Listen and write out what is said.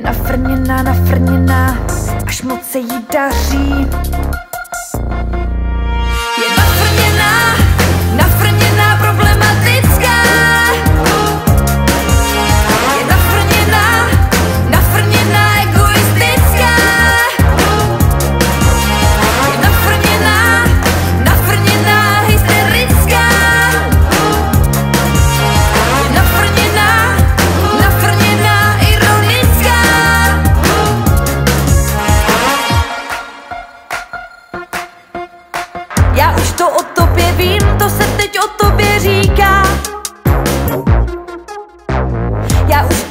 nafrněná, nafrněná, až moc se jí daří. Je nafrněná, nafrněná, problematická. Je nafrněná, nafrněná, egoistická. Je nafrněná, nafrněná, hysterická. Je nafrněná, nafrněná, ironická. Já už to o tobě vím, to se teď o tobě říká. Já už